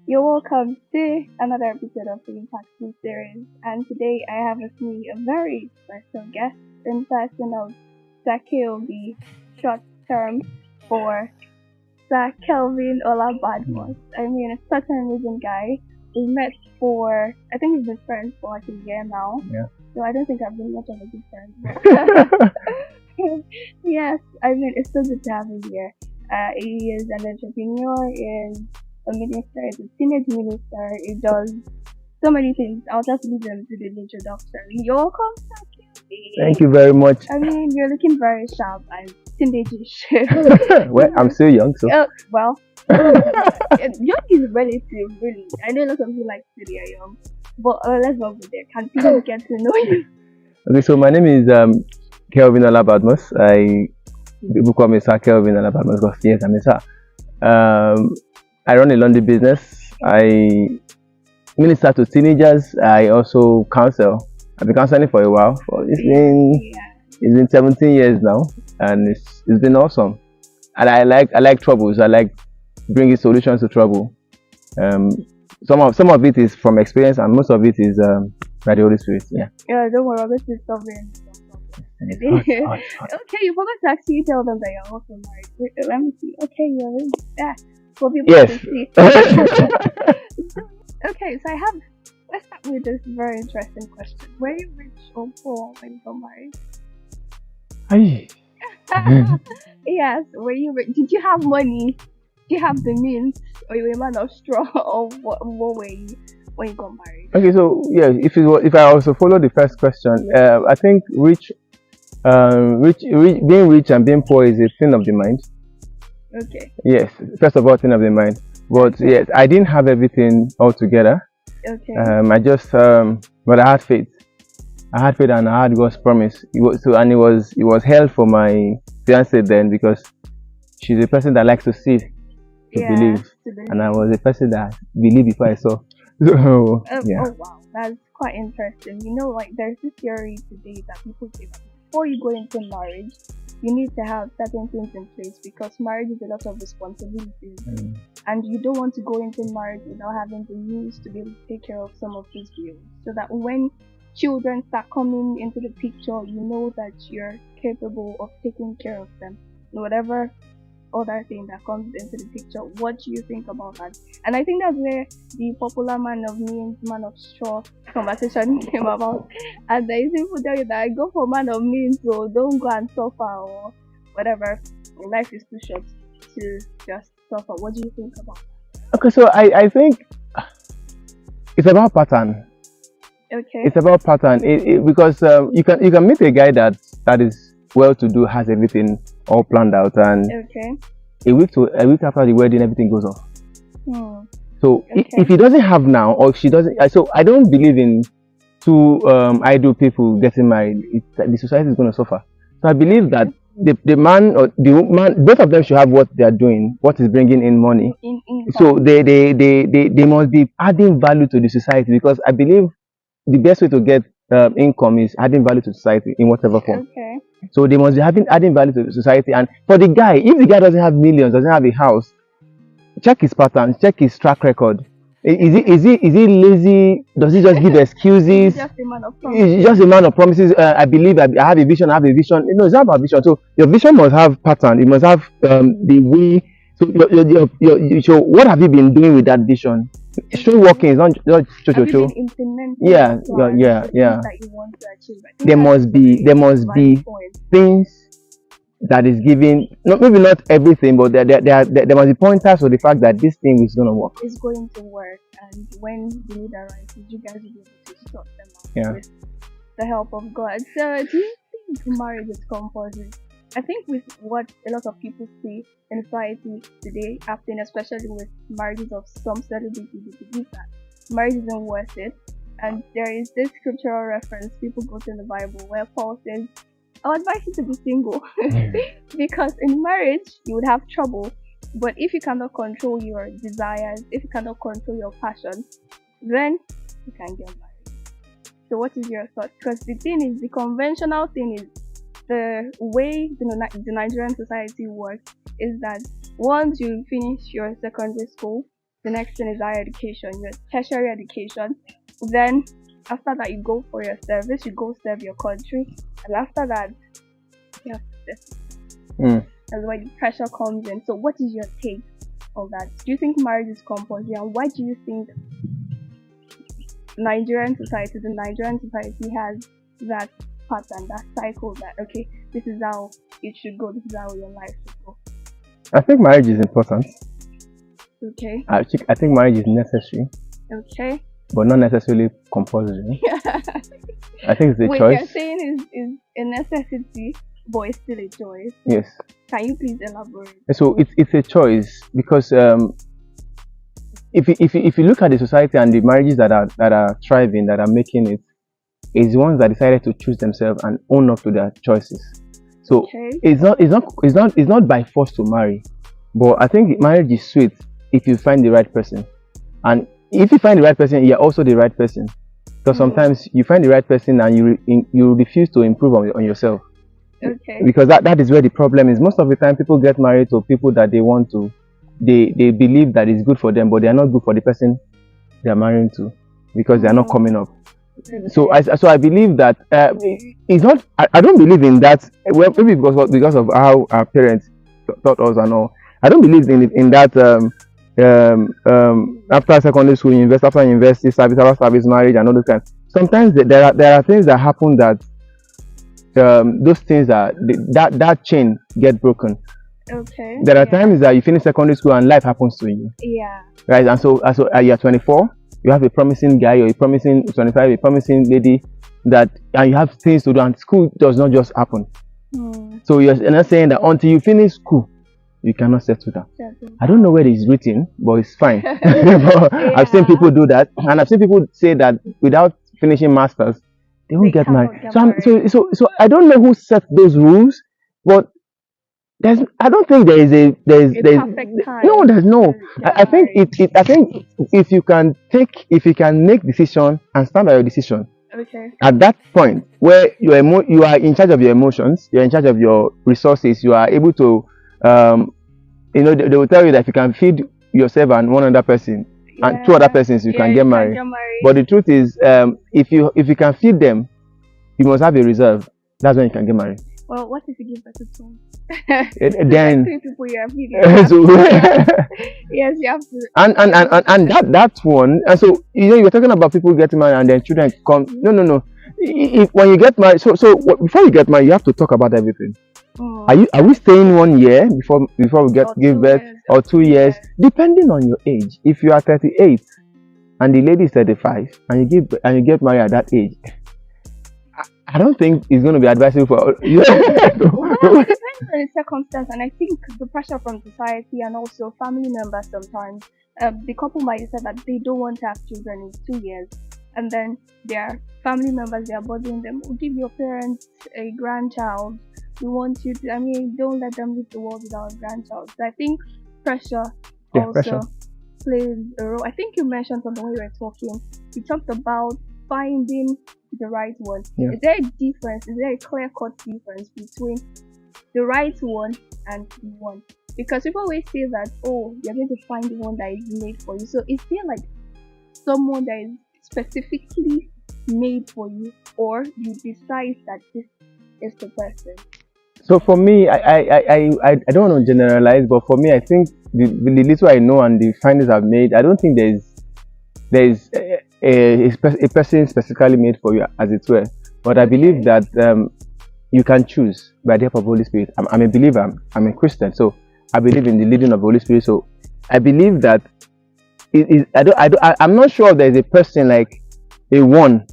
You're welcome to another episode of the Impactful Series. And today I have with me a very special guest in person of Zakil, the short term for Sir Kelvin Ola Badmus. I mean, such an amazing guy. We met for, I think we've been friends for like a year now. Yeah. So I don't think I've been much of a good friend. Yes, I mean, it's so good to have him here. He is an entrepreneur, is a minister, is a teenage minister. He does so many things. I'll just leave them to the introduction. You're welcome, Thank Saki. you very much. I mean, you're looking very sharp and teenage-ish. Well, I'm still young, so. Well, young is relative, really. I know a lot of people like to say they're young, but let's not go there. Can people get to know you? Okay, so my name is Kelvin Ola Badmus. People call me Sir Kelvin Ola Badmus because yes, I'm a sir. I run a laundry business. I minister to teenagers. I also counsel. I've been counseling for a while. It's been 17 years now, and it's been awesome. And I like troubles. I like bringing solutions to trouble. Some of it is from experience, and most of it is by the Holy Spirit. Yeah. Yeah, don't worry, this is something. Okay, you forgot to actually tell them that you're also married. Wait, let me see. Okay, you're really that for people Yes. to see. Okay, so let's start with this very interesting question. Were you rich or poor when you got married? Aye. Yes, were you rich? Did you have money? Did you have the means? Or you were a man of straw? Or what were you when you got married? Okay, so yeah, if I also follow the first question, I think being rich and being poor is a thing of the mind. Okay. Yes, first of all, thing of the mind. But yes, I didn't have everything all together. Okay. But I had faith. I had faith and I had God's promise. It was hell for my fiance then because she's a person that likes to see, believe, and I was a person that believed before I saw. So yeah. Oh wow, that's quite interesting. You know, like there's this theory today that people say that before you go into marriage, you need to have certain things in place because marriage is a lot of responsibilities, and you don't want to go into marriage without having the means to be able to take care of some of these bills, so that when children start coming into the picture, you know that you're capable of taking care of them, whatever other thing that comes into the picture. What do you think about that? And I think that's where the popular man of means, man of straw conversation came about. And I people tell you that I go for man of means, so don't go and suffer or whatever. Life is too short to just suffer. What do you think about that? Okay, so I think it's about pattern. Okay. It's about pattern because you can meet a guy that is well-to-do, has everything all planned out, and okay. a week after the wedding, everything goes off. So Okay. if he doesn't have now, or if she doesn't, so I don't believe in two idle people getting married. The society is going to suffer. So I believe that the man or the woman, both of them should have what they are doing, what is bringing in money. So they must be adding value to the society because I believe the best way to get income is adding value to society in whatever form. Okay. So they must be adding value to the society. And for the guy, if the guy doesn't have millions, doesn't have a house, check his patterns, check his track record. Is he lazy? Does he just give excuses? He's just a man of promises. He's just a man of promises. I believe I have a vision. I have a vision. No, it's not about vision. So your vision must have pattern. It must have the way. So what have you been doing with that vision? Show working is not cho. Yeah. That you want to achieve. There must be things that is giving, maybe not everything, but there must be pointers for the fact that this thing is going to work. It's going to work, and when the need arises, you guys will be able to sort them out with the help of God. So, do you think marriage is compulsory? I think with what a lot of people see in society today, happening, especially with marriages of some celebrities, they believe that marriage isn't worth it. And there is this scriptural reference people go to in the Bible where Paul says, I would advise you to be single because in marriage you would have trouble. But if you cannot control your desires, if you cannot control your passions, then you can get married. So what is your thought? Because the thing is, the conventional thing is, the way the Nigerian society works is that once you finish your secondary school, The next thing is higher education, your tertiary education. Then after that, you go for your service. You go serve your country, and after that, you have to settle. That's why the pressure comes in. So, what is your take on that? Do you think marriage is compulsory, and why do you think the Nigerian society has that pattern, that cycle, that okay, this is how it should go, this is how your life should go? I think marriage is important. Okay. I think marriage is necessary. Okay. But not necessarily compulsory. I think it's a Wait, choice. you're saying is a necessity, but it's still a choice. Yes. Can you please elaborate? So it's a choice because if you look at the society and the marriages that are thriving, that are making it, is the ones that decided to choose themselves and own up to their choices. So okay. it's not by force to marry, but I think marriage is sweet if you find the right person, and if you find the right person, you're also the right person. Because sometimes you find the right person and you refuse to improve on yourself. Okay. Because that is where the problem is. Most of the time, people get married to people that they want to, they believe that it's good for them, but they are not good for the person they are marrying to, because they are not coming up. Okay. So I believe that it's not. I don't believe in that. Well, maybe because of how our parents taught us and all. I don't believe in that. After secondary school, after university, service, marriage, and all those kinds. Sometimes there are things that happen that those things that chain get broken. Okay. There are times that you finish secondary school and life happens to you. Yeah. Right, and so you're 24, you have a promising guy, or a promising 25, a promising lady, and you have things to do, and school does not just happen. So you're not saying that until you finish school, you cannot settle down. I don't know where it's written, but it's fine. I've seen people do that, and I've seen people say that without finishing masters, they won't get married. So I don't know who set those rules, but I don't think there's perfect time. No, there's no. I think I think if you can make decision and stand by your decision. Okay. At that point where you are in charge of your emotions, you're in charge of your resources, you are able to they will tell you that if you can feed yourself and one other person and two other persons, you can get married. But the truth is, if you can feed them, you must have a reserve. That's when you can get married. Well, what if you give birth to twins? Then three people you are feeding. Yes, you have to. And that one. And so you're talking about people getting married and then children come. No. When you get married, so before you get married, you have to talk about everything. Are we staying 1 year before we give birth, or 2 years, depending on your age? If you are 38 and the lady is 35 and you get married at that age, I don't think it's going to be advisable for you. Well, it depends on the circumstance, and I think the pressure from society and also family members sometimes. The couple might say that they don't want to have children in 2 years, and then their family members, they are bothering them. Give your parents a grandchild. We want you to. Don't let them leave the world without a grandchild. So I think pressure plays a role. I think you mentioned something when you were talking. You talked about finding the right one. Yeah. Is there a difference? Is there a clear-cut difference between the right one and the one? Because people always say that, you're going to find the one that is made for you. So is there like someone that is specifically made for you, or you decide that this is the person? So for me, I don't want to generalize, but for me, I think the little I know and the findings I've made, I don't think there's a person specifically made for you, as it were. But I believe that you can choose by the help of Holy Spirit. I'm a believer. I'm a Christian, so I believe in the leading of the Holy Spirit. So I believe that I'm not sure if there's a person like a one,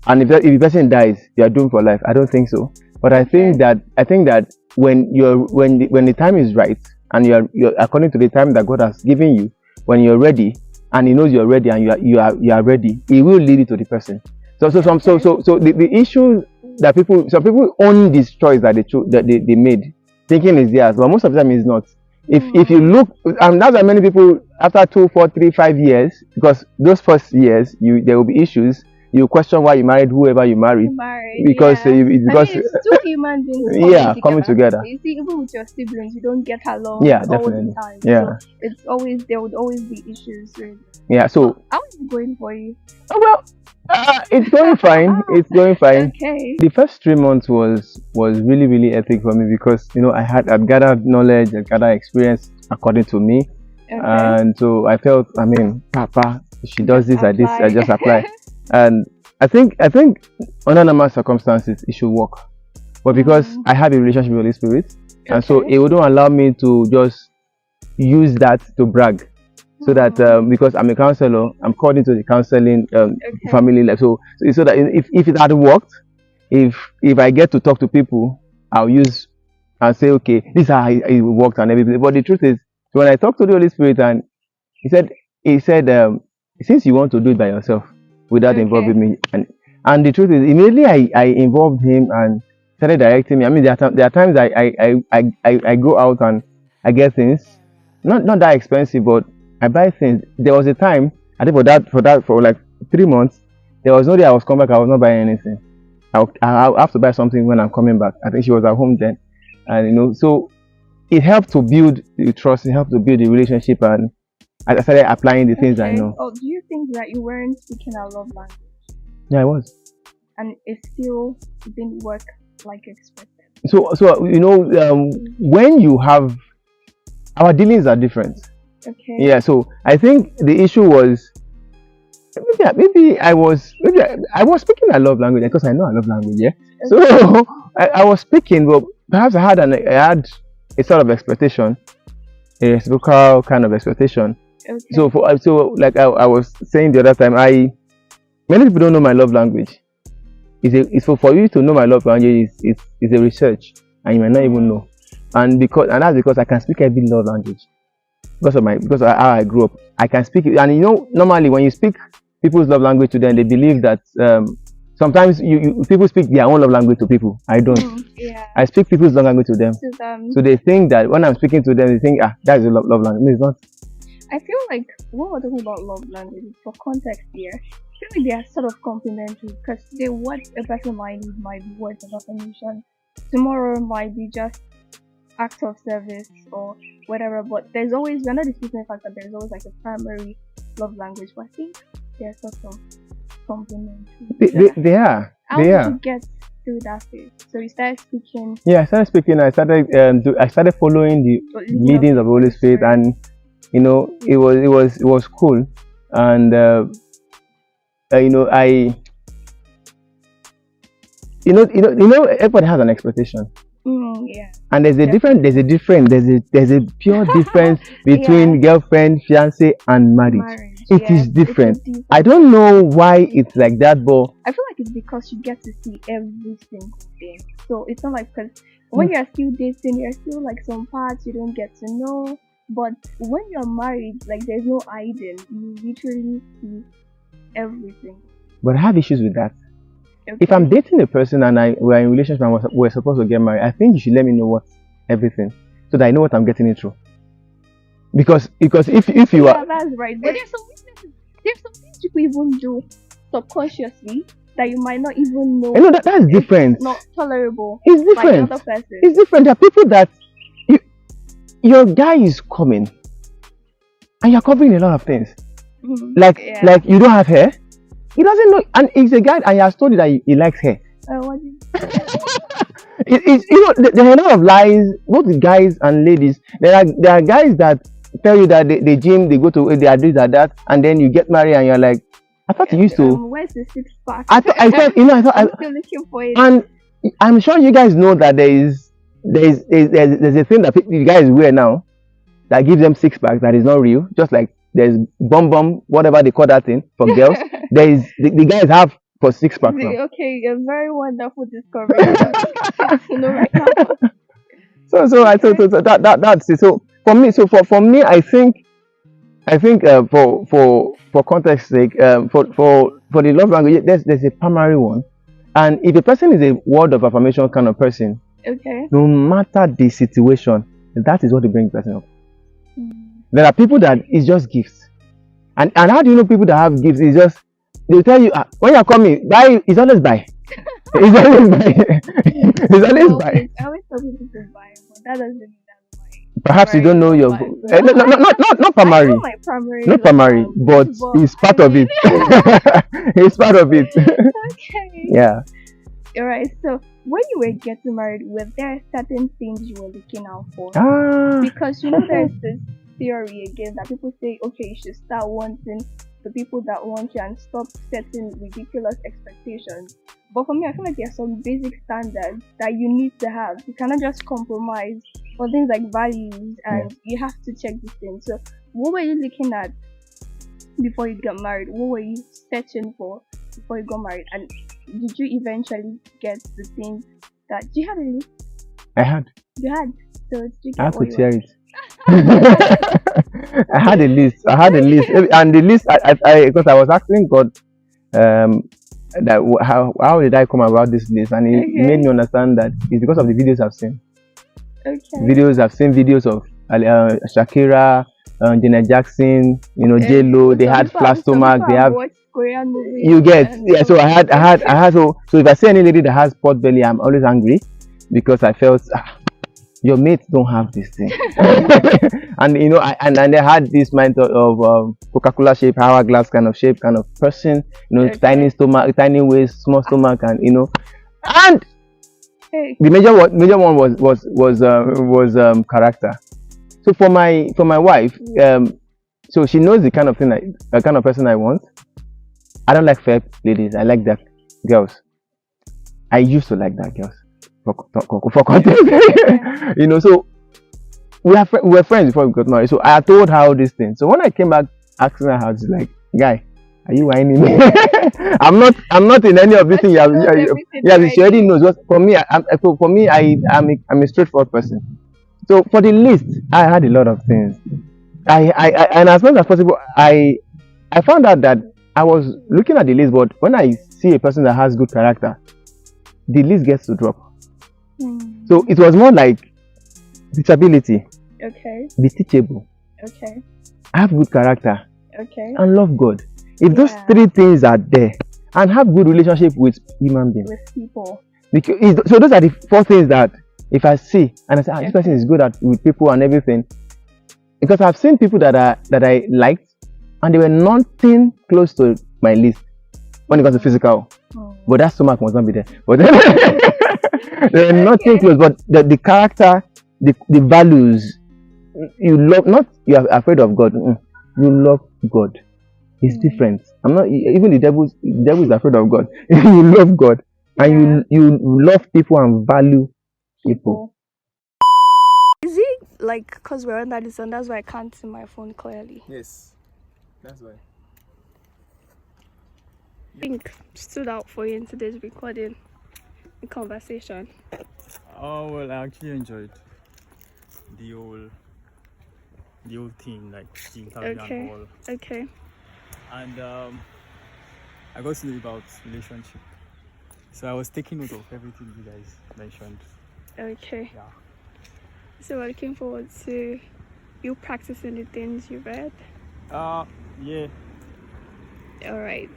and if the person dies, you are doomed for life. I don't think so. But I think that when the time is right, and you're according to the time that God has given you, when you're ready, and He knows you're ready, and you are ready, He will lead you to the person. So the issue that some people own this choice that they made, thinking is theirs, but most of the time it's not. If you look, that's why many people after 2, 4, 3, 5 years, because those first years there will be issues. you question why you married whoever you married, Married, because yeah. because It's two human beings yeah, coming together. You see, even with your siblings, you don't get along Yeah, all definitely. the time. Yeah. So it's always there would always be issues. Yeah. So how is it going for you? oh, well, it's going fine. It's going fine. Okay. The first 3 months was really really epic for me because I've gathered knowledge, I gathered experience according to me, and so I felt, I mean, Papa, she does this, I just apply, and I think under normal circumstances it should work, but because I have a relationship with the Holy Spirit, and so it wouldn't allow me to just use that to brag. So that because I'm a counselor, I'm called into the counseling family life. So that if it had worked, if I get to talk to people, I'll use and say, okay, this is how it works and everything. But the truth is, when I talked to the Holy Spirit, and he said, since you want to do it by yourself without involving me, and the truth is, immediately I involved him and started directing me. I mean, there are times I go out and I get things, not that expensive, but I buy things. There was a time, I think for like 3 months, there was no day I was coming back, I was not buying anything. I'll have to buy something when I'm coming back. I think she was at home then, and so it helped to build the trust, it helped to build the relationship, and I started applying the things I know. Oh, do you think that you weren't speaking a love language? Yeah, I was. And it still didn't work like expected. So when you have, our dealings are different. Okay. Yeah, so I think the issue was maybe I was speaking a love language because I know a love language. Yeah, so I was speaking, but perhaps I had a sort of expectation, a reciprocal kind of expectation. Okay. So like I was saying the other time, many people don't know my love language. It's for you to know my love language. It's a research, and you might not even know, and that's because I can speak every love language. Because of how I grew up, I can speak it. And normally when you speak people's love language to them, they believe that sometimes people speak their own love language to people. I don't. Yeah. I speak people's love language to them. So they think that when I'm speaking to them, they think, that is a love language. No, it's not. I feel like when we're talking about love language, for context here, I feel like they are sort of complementary, because today what a person might need might be words of affirmation. Tomorrow might be just acts of service or whatever, but we're not disputing the fact that there's always like a primary love language, but I think they're sort of complementary. They are. How did you get through that phase? So you started speaking. Yeah, I started speaking. I started following the leadings of the Holy Spirit, and it was cool, and everybody has an expectation. Yeah. And there's a pure difference between girlfriend, fiance, and marriage. It is different. I don't know why it's like that, but I feel like it's because you get to see every single thing. So it's not like, because when you're still dating, you're still like some parts you don't get to know. But when you're married, like there's no hiding. You literally see everything. But I have issues with that. Okay. If I'm dating a person and we're in a relationship and we're supposed to get married, I think you should let me know everything, so that I know what I'm getting into. Because if you are, that's right. But there's some things people even do subconsciously that you might not even know. That's different. It's not tolerable. It's different. By the other person. It's different. There are people that your guy is coming, and you're covering a lot of things. Like you don't have hair. He doesn't know, and he's a guy, and he has told you that he likes hair. What do you there are a lot of lies, both guys and ladies. There are guys that tell you that they gym, they go to, they are this or that, and then you get married and you're like, I thought you used to. Where's the 6-pack? I thought I'm still looking for it. And I'm sure you guys know that there's a thing that you guys wear now that gives them 6-pack that is not real, just like there's bum, whatever they call that thing for girls. The guys have for 6-pack now. Okay, a very wonderful discovery. Right now. So that's it. So for me, I think for context sake, for the love language, there's a primary one, and if a person is a word of affirmation kind of person, okay, no matter the situation, that is what they bring the person up. There are people that it's just gifts, and how do you know people that have gifts? It's just they'll tell you when you're coming, buy. It's always buy. It's always buy. It's always buy. I always tell people to buy, but that doesn't mean that's my Perhaps you don't know your no, no, no, not I primary, know my primary. not primary, but it's part of it. It's part of it. Okay. Yeah. Alright, so when you were getting married, were there certain things you were looking out for? Because there's this theory again that people say, okay, you should start wanting the people that want you and stop setting ridiculous expectations. But for me, I feel like there are some basic standards that you need to have. You cannot just compromise on things like values, and you have to check these things. So, what were you looking at before you got married? What were you searching for before you got married? And did you eventually get the things that you had a list? I had. You had. So did you get I have what to you share wanted? it. I had a list. And the list because I was asking God, that how did I come about this list, and he made me understand that it's because of the videos I've seen. Okay. I've seen videos of Shakira, Janet Jackson, J-Lo. They had flat stomach. They have Korean movies. You get, yeah. So I had. So if I see any lady that has pot belly, I'm always angry because I felt your mates don't have this thing. And and they had this mind of Coca-Cola shape, hourglass kind of shape, kind of person. Tiny stomach, tiny waist, small stomach, and and the major one was character. So for my wife, so she knows the kind of person I want. I don't like fair ladies. I like dark girls. I used to like dark girls for context. So we were friends before we got married. So I told her all these things. So when I came back asking her how, she's like, "Guy, are you whining me?" I'm not in any of this thing. She already knows. What for me, I'm a straightforward person. So for the list, I had a lot of things. I and as much as possible, I found out that I was looking at the list, but when I see a person that has good character, the list gets to drop. So it was more like teachability. Okay. Be teachable. Okay. Have good character. Okay. And love God. If those three things are there, and have good relationship with human beings. With people. So those are the four things that if I see and I say, this person is good with people and everything, because I've seen people that I liked, and they were nothing close to my list when it comes to physical. But that stomach must not be there. But they were nothing close. But the character, the values, you love. Not you are afraid of God. You love God. It's different. I'm not even the devil is afraid of God. You love God, and you love people and value people. Is it like because we're under this and that's why I can't see my phone clearly? Yes, that's why. I think stood out for you in today's recording, the conversation. Oh well, I actually enjoyed the whole thing, like the interview and all. Okay. And I got to know about relationship, so I was taking note of everything you guys mentioned. Okay. Yeah. So we're looking forward to you practicing the things you read. Yeah. All right.